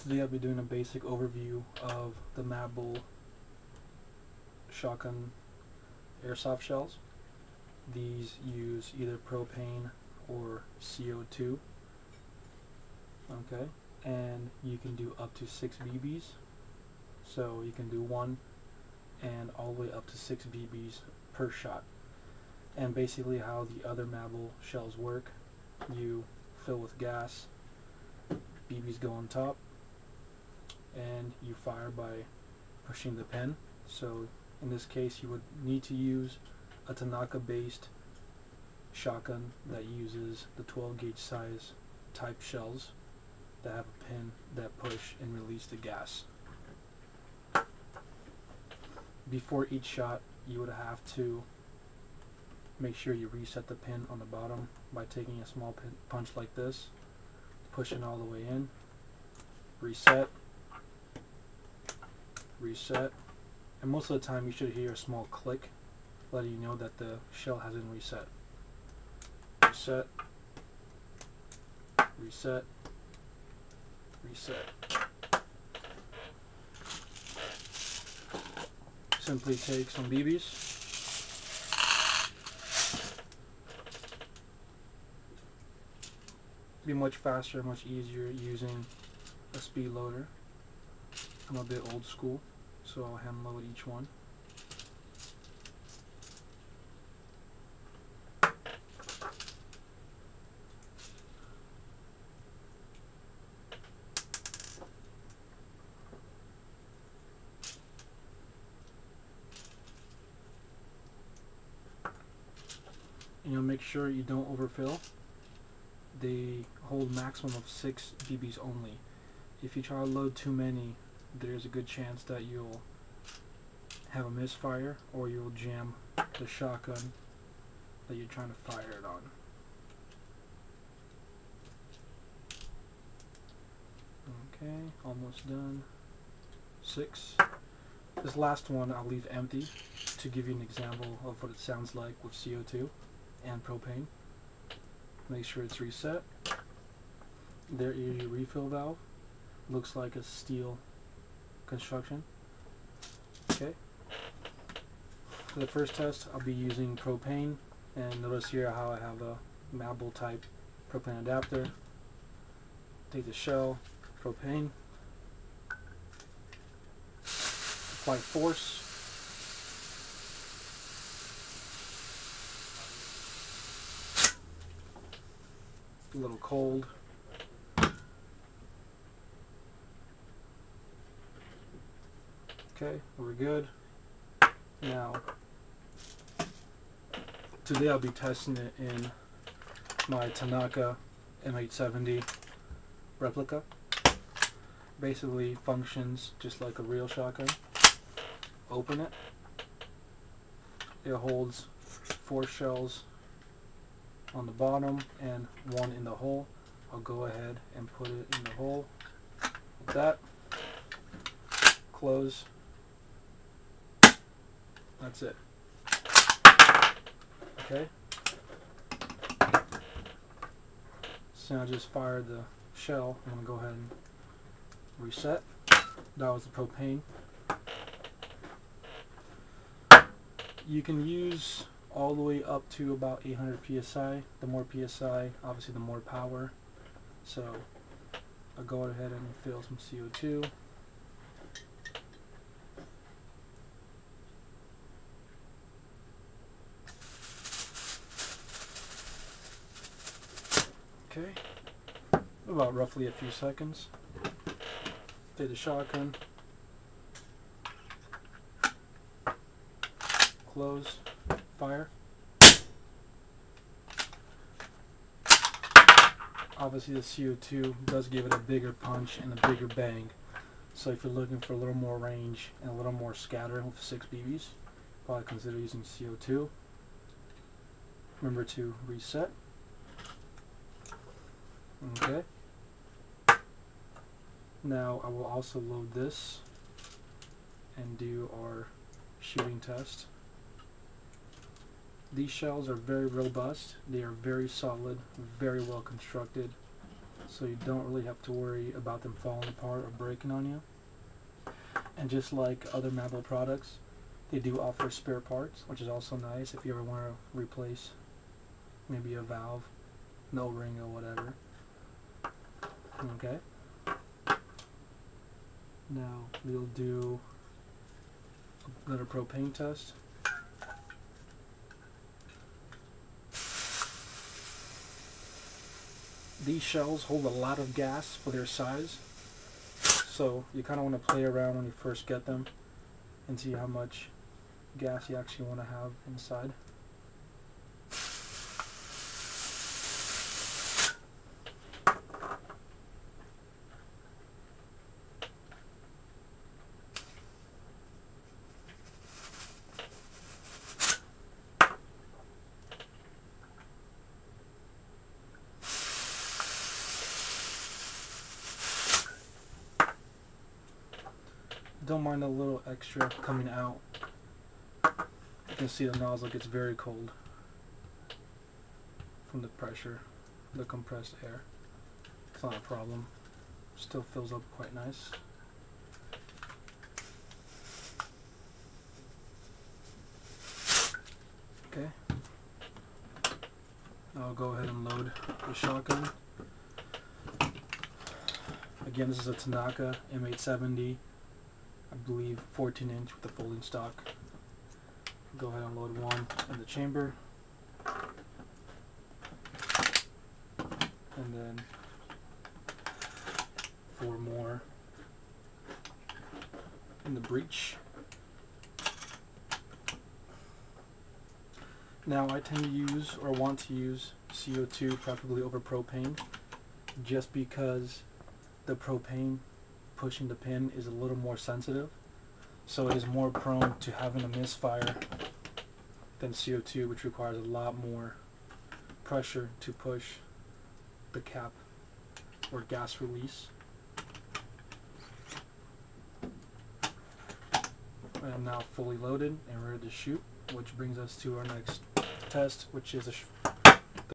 Today I'll be doing a basic overview of the Mabel shotgun airsoft shells. These use either propane or CO2. Okay, and you can do up to 6 BBs. So you can do 1 and all the way up to 6 BBs per shot. And basically how the other Mabel shells work, you fill with gas, BBs go on top, and you fire by pushing the pin. So in this case you would need to use a Tanaka based shotgun that uses the 12 gauge size type shells that have a pin that push and release the gas. Before each shot you would have to make sure you reset the pin on the bottom by taking a small punch like this, pushing all the way in, reset, reset, and most of the time you should hear a small click letting you know that the shell hasn't reset. Reset, reset, reset. Simply take some BBs, be much faster, much easier using a speed loader. I'm a bit old school, so I'll hand load each one. And you'll make sure you don't overfill. They hold maximum of 6 BBs only. If you try to load too many, there's a good chance that you'll have a misfire or you'll jam the shotgun that you're trying to fire it on. Okay, almost done. 6. This last one I'll leave empty to give you an example of what it sounds like with CO2 and propane. Make sure it's reset. There is your refill valve. Looks like a steel construction. Okay. For the first test I'll be using propane, and notice here how I have a Mabel type propane adapter. Take the shell, propane, apply force. A little cold. Okay, we're good. Now, today I'll be testing it in my Tanaka M870 replica. Basically functions just like a real shotgun. Open it. It holds 4 shells on the bottom and 1 in the hole. I'll go ahead and put it in the hole like that. Close. That's it. Okay. So I just fired the shell. I'm going to go ahead and reset. That was the propane. You can use all the way up to about 800 psi. The more psi, obviously the more power. So I'll go ahead and fill some CO2. Okay, about roughly a few seconds. Take the shotgun, close, fire. Obviously the CO2 does give it a bigger punch and a bigger bang. So if you're looking for a little more range and a little more scatter with 6 BBs, probably consider using CO2. Remember to reset. Okay. Now I will also load this and do our shooting test. These shells are very robust. They are very solid, very well constructed. so you don't really have to worry about them falling apart or breaking on you. And just like other Mabel products, they do offer spare parts, which is also nice if you ever want to replace maybe a valve, an O-ring or whatever. Okay. Now we'll do another propane test. These shells hold a lot of gas for their size, so you kind of want to play around when you first get them and see how much gas you actually want to have inside. Don't mind a little extra coming out. You can see the nozzle gets very cold from the pressure, the compressed air. It's not a problem. Still fills up quite nice. Okay. I'll go ahead and load the shotgun. Again, this is a Tanaka M870. I believe 14-inch with the folding stock. Go ahead and load one in the chamber, and then 4 more in the breech. Now I tend to use, or want to use, CO2 preferably over propane, just because the propane pushing the pin is a little more sensitive, so it is more prone to having a misfire than CO2, which requires a lot more pressure to push the cap or gas release. I am now fully loaded and ready to shoot, which brings us to our next test, which is